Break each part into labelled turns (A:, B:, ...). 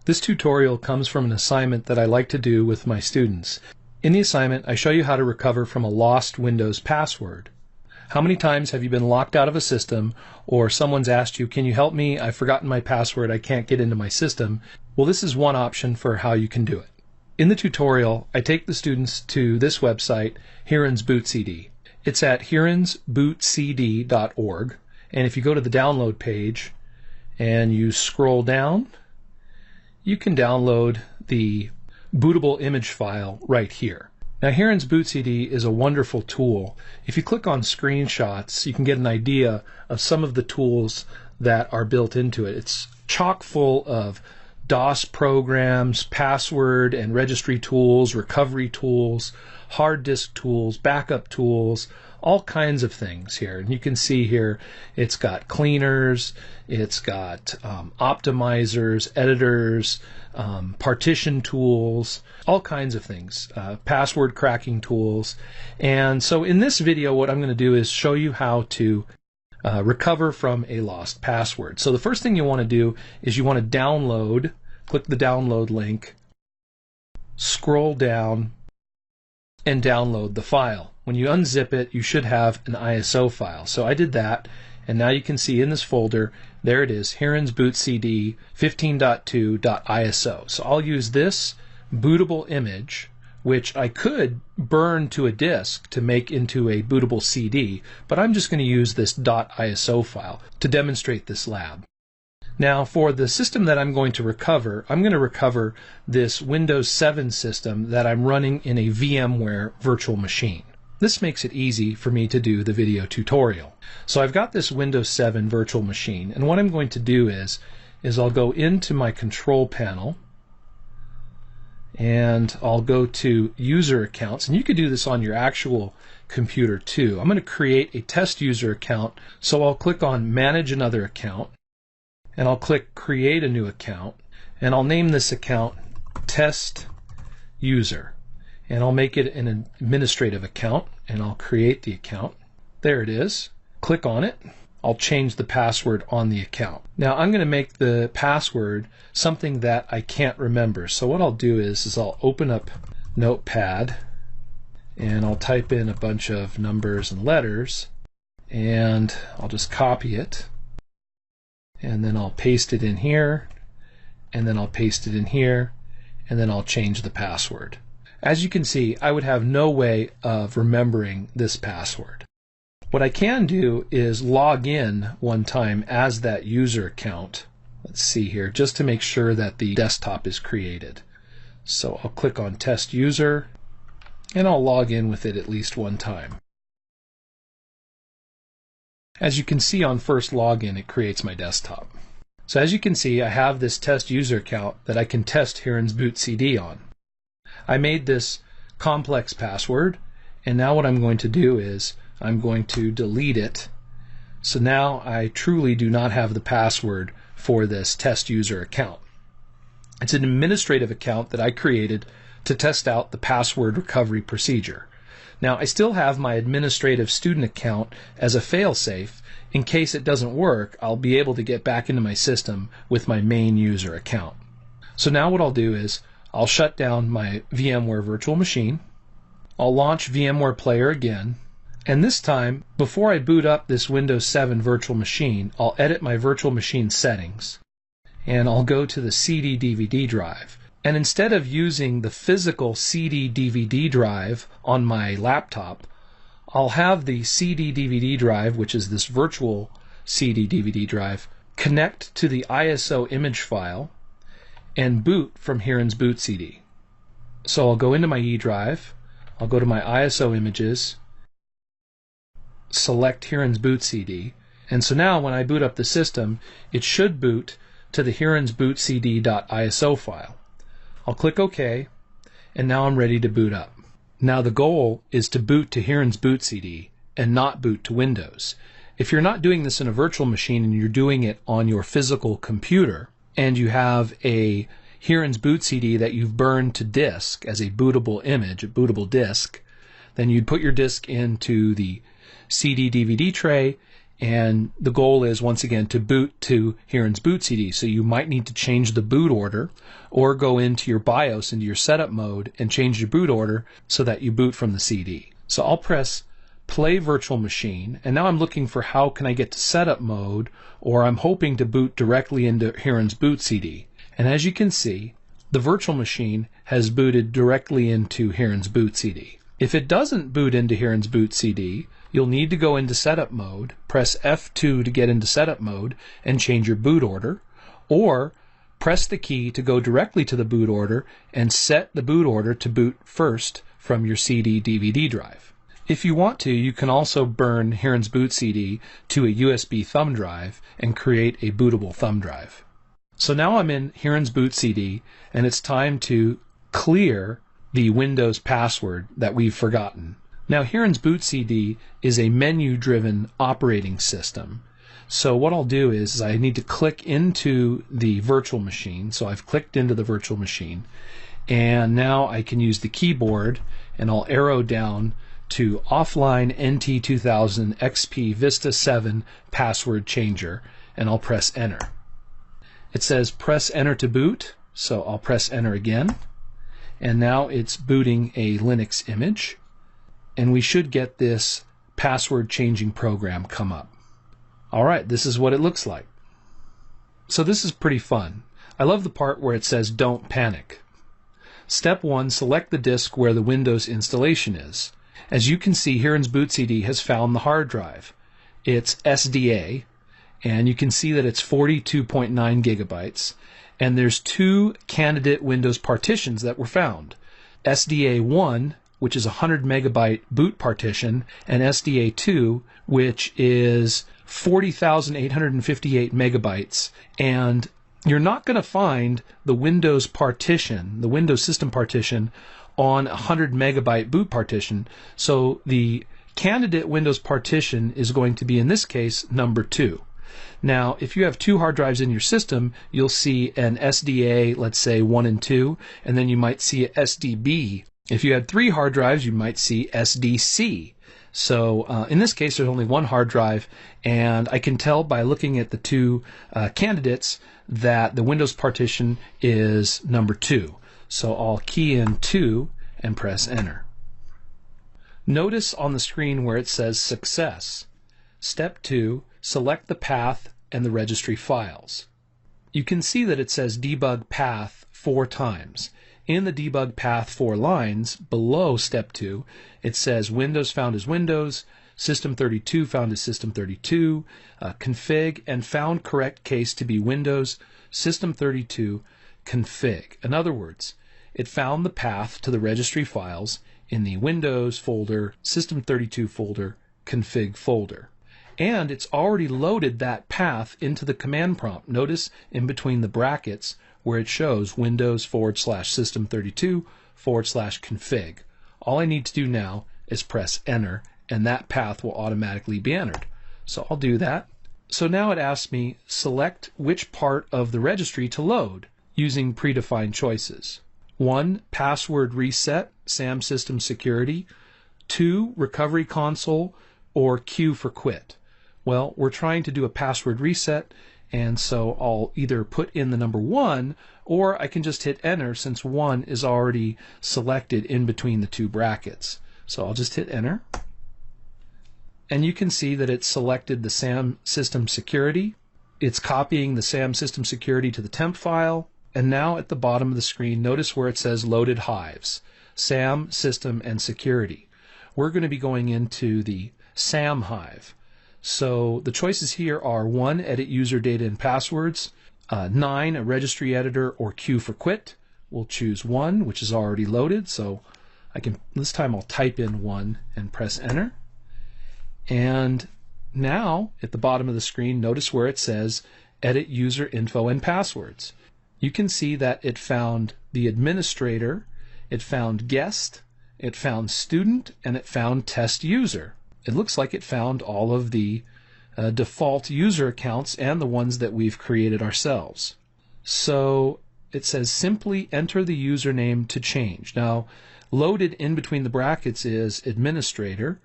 A: This tutorial comes from an assignment that I like to do with my students. In the assignment, I show you how to recover from a lost Windows password. How many times have you been locked out of a system, or someone's asked you, can you help me? I've forgotten my password, I can't get into my system. Well, this is one option for how you can do it. In the tutorial, I take the students to this website, Hiren's BootCD. It's at hirensbootcd.org, and if you go to the download page and you scroll down, you can download the bootable image file right here. Now, Hiren's BootCD is a wonderful tool. If you click on screenshots, you can get an idea of some of the tools that are built into it. It's chock full of DOS programs, password and registry tools, recovery tools, hard disk tools, backup tools, all kinds of things here. And you can see here it's got cleaners, it's got optimizers, editors, partition tools, all kinds of things, password cracking tools. And so in this video, what I'm going to do is show you how to recover from a lost password. So the first thing you want to do is you want to download, click the download link, scroll down, and download the file. When you unzip it, you should have an ISO file. So I did that, and now you can see in this folder, there it is, Hiren's BootCD 15.2.iso. So I'll use this bootable image, which I could burn to a disk to make into a bootable CD, but I'm just going to use this .iso file to demonstrate this lab. Now, for the system that I'm going to recover, I'm going to recover this Windows 7 system that I'm running in a VMware virtual machine. This makes it easy for me to do the video tutorial. So I've got this Windows 7 virtual machine, and what I'm going to do is I'll go into my control panel, and I'll go to user accounts, and you could do this on your actual computer too. I'm going to create a test user account, so I'll click on manage another account, and I'll click create a new account, and I'll name this account test user, and I'll make it an administrative account, and I'll create the account. There it is. Click on it. I'll change the password on the account. Now I'm going to make the password something that I can't remember. So what I'll do is I'll open up Notepad, and I'll type in a bunch of numbers and letters, and I'll just copy it, and then I'll paste it in here, and then I'll paste it in here, and then I'll change the password. As you can see, I would have no way of remembering this password. What I can do is log in one time as that user account. Let's see here, just to make sure that the desktop is created. So I'll click on test user, and I'll log in with it at least one time. As you can see on first login, it creates my desktop. So as you can see, I have this test user account that I can test Hiren's BootCD on. I made this complex password, and now what I'm going to do is I'm going to delete it. So now I truly do not have the password for this test user account. It's an administrative account that I created to test out the password recovery procedure. Now I still have my administrative student account as a failsafe. In case it doesn't work, I'll be able to get back into my system with my main user account. So now what I'll do is I'll shut down my VMware virtual machine. I'll launch VMware Player again. And this time, before I boot up this Windows 7 virtual machine, I'll edit my virtual machine settings. And I'll go to the CD/DVD drive. And instead of using the physical CD/DVD drive on my laptop, I'll have the CD/DVD drive, which is this virtual CD/DVD drive, connect to the ISO image file and boot from Hiren's BootCD. So I'll go into my E drive, I'll go to my ISO images, select Hiren's BootCD, and so now when I boot up the system, it should boot to the Hiren's BootCD.iso file. I'll click OK, and now I'm ready to boot up. Now the goal is to boot to Hiren's BootCD and not boot to Windows. If you're not doing this in a virtual machine and you're doing it on your physical computer, and you have a Hiren's BootCD that you've burned to disk as a bootable image, a bootable disk, then you'd put your disk into the CD/DVD tray And the goal is, once again, to boot to Hiren's BootCD. So you might need to change the boot order or go into your BIOS, into your setup mode, and change your boot order so that you boot from the CD. So I'll press play virtual machine, and now I'm looking for how can I get to setup mode, or I'm hoping to boot directly into Hiren's BootCD. And as you can see, the virtual machine has booted directly into Hiren's BootCD. If it doesn't boot into Hiren's BootCD, you'll need to go into setup mode, press F2 to get into setup mode and change your boot order, or press the key to go directly to the boot order and set the boot order to boot first from your CD/DVD drive. If you want to, you can also burn Hiren's BootCD to a USB thumb drive and create a bootable thumb drive. So now I'm in Hiren's BootCD, and it's time to clear the Windows password that we've forgotten. Now, Hiren's BootCD is a menu-driven operating system. So what I'll do is I need to click into the virtual machine. So I've clicked into the virtual machine, and now I can use the keyboard, and I'll arrow down to offline NT2000 XP Vista 7 password changer, and I'll press enter. It says press enter to boot, so I'll press enter again, and now it's booting a Linux image, and we should get this password changing program come up. Alright, this is what it looks like. So this is pretty fun. I love the part where it says don't panic. Step 1, select the disk where the Windows installation is. As you can see, Hiren's BootCD has found the hard drive. It's SDA, and you can see that it's 42.9 gigabytes, and there's two candidate Windows partitions that were found. SDA1, which is a 100 megabyte boot partition, and SDA2, which is 40,858 megabytes. And you're not going to find the Windows partition, the Windows system partition, on a 100 megabyte boot partition. So the candidate Windows partition is going to be, in this case, number 2. Now, if you have two hard drives in your system, you'll see an SDA, let's say 1 and 2, and then you might see a SDB. If you had 3 hard drives, you might see SDC. So in this case, there's only one hard drive, and I can tell by looking at the two candidates that the Windows partition is number 2. So I'll key in 2 and press enter. Notice on the screen where it says success. Step 2, select the path and the registry files. You can see that it says debug path 4 times. In the debug path 4 lines below step 2, it says Windows found as Windows, System32 found as System32, config and found correct case to be Windows, System32, config. In other words, it found the path to the registry files in the Windows folder, System32 folder, config folder. And it's already loaded that path into the command prompt. Notice in between the brackets where it shows Windows/System32/config. All I need to do now is press enter, and that path will automatically be entered. So I'll do that. So now it asks me select which part of the registry to load using predefined choices. 1, password reset, SAM system security. 2, recovery console, or Q for quit. Well, we're trying to do a password reset, and so I'll either put in the number 1, or I can just hit enter since 1 is already selected in between the two brackets. So I'll just hit enter. And you can see that it's selected the SAM system security. It's copying the SAM system security to the temp file. And now at the bottom of the screen, notice where it says loaded hives, SAM, system, and security. We're going to be going into the SAM hive. So the choices here are 1, edit user data and passwords, 9, a registry editor, or Q for quit. We'll choose 1, which is already loaded, so I can, this time I'll type in 1 and press enter. And now at the bottom of the screen, notice where it says edit user info and passwords. You can see that it found the administrator, it found guest, it found student, and it found test user. It looks like it found all of the default user accounts and the ones that we've created ourselves. So it says simply enter the username to change. Now, loaded in between the brackets is administrator.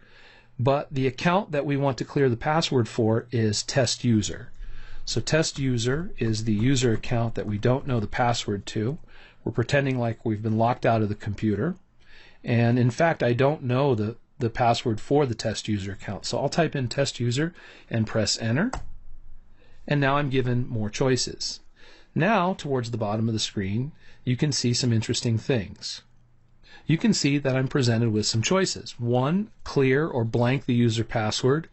A: but the account that we want to clear the password for is test user. So test user is the user account that we don't know the password to. We're pretending like we've been locked out of the computer. And in fact, I don't know the password for the test user account. So I'll type in test user and press enter. And now I'm given more choices. Now, towards the bottom of the screen, you can see some interesting things. You can see that I'm presented with some choices. 1, clear or blank the user password.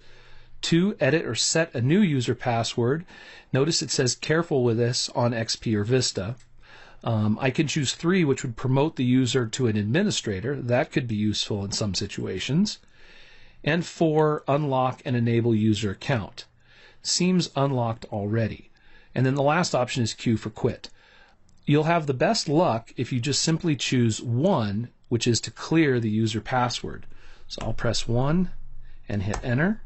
A: 2, edit or set a new user password. Notice it says careful with this on XP or Vista. I can choose 3, which would promote the user to an administrator. That could be useful in some situations. And 4, unlock and enable user account. Seems unlocked already. And then the last option is Q for quit. You'll have the best luck if you just simply choose 1, which is to clear the user password. So I'll press 1 and hit enter,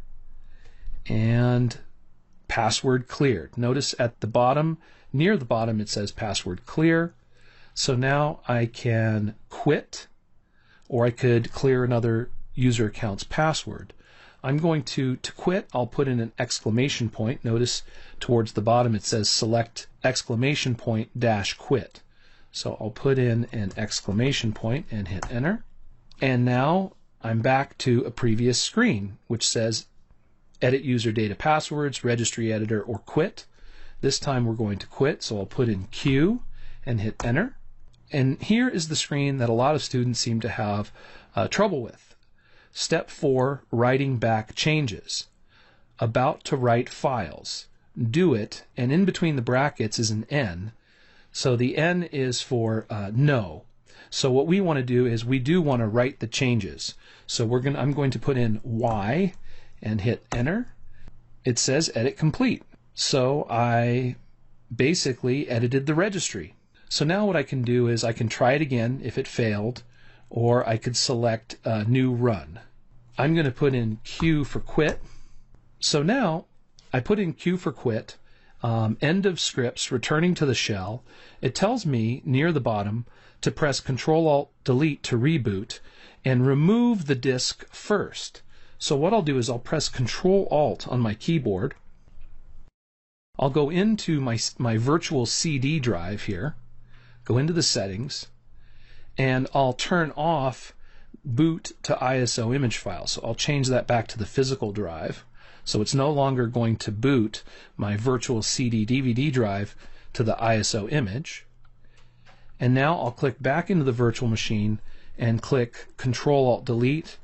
A: and password cleared. Notice at the bottom, near the bottom, it says password clear. So now I can quit, or I could clear another user account's password. I'm going to quit, I'll put in an exclamation point. Notice towards the bottom it says select exclamation point dash quit. So I'll put in an exclamation point and hit enter. And now I'm back to a previous screen which says edit user data passwords, registry editor, or quit. This time we're going to quit, so I'll put in Q and hit enter. And here is the screen that a lot of students seem to have trouble with. Step 4, writing back changes. About to write files. Do it, and in between the brackets is an N. So the N is for no. So what we want to do is we do want to write the changes. So I'm going to put in Y and hit enter. It says edit complete. So I basically edited the registry. So now what I can do is I can try it again if it failed, or I could select new run. I'm going to put in Q for quit. So now I put in Q for quit, end of scripts, returning to the shell. It tells me near the bottom to press Control-Alt-Delete to reboot and remove the disk first. So what I'll do is I'll press Control-Alt on my keyboard. I'll go into my virtual CD drive here, go into the settings, and I'll turn off boot to ISO image file. So I'll change that back to the physical drive. So it's no longer going to boot my virtual CD DVD drive to the ISO image. And now I'll click back into the virtual machine and click Control-Alt-Delete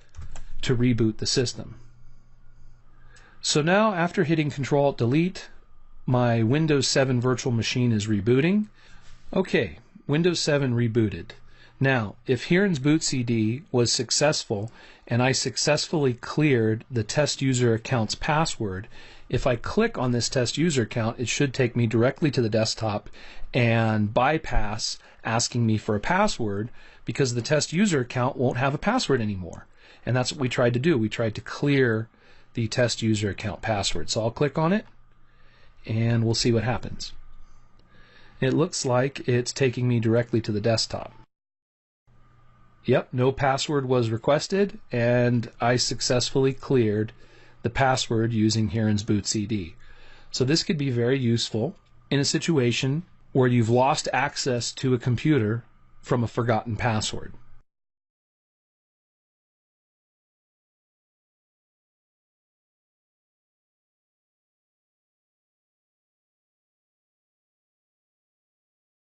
A: to reboot the system. So now after hitting Control-Alt-Delete, my Windows 7 virtual machine is rebooting. Okay, Windows 7 rebooted. Now, if Hiren's BootCD was successful and I successfully cleared the test user account's password, if I click on this test user account, it should take me directly to the desktop and bypass asking me for a password, because the test user account won't have a password anymore. And that's what we tried to do. We tried to clear the test user account password. So I'll click on it and we'll see what happens. It looks like it's taking me directly to the desktop. Yep, no password was requested, and I successfully cleared the password using Hiren's BootCD. So this could be very useful in a situation where you've lost access to a computer from a forgotten password.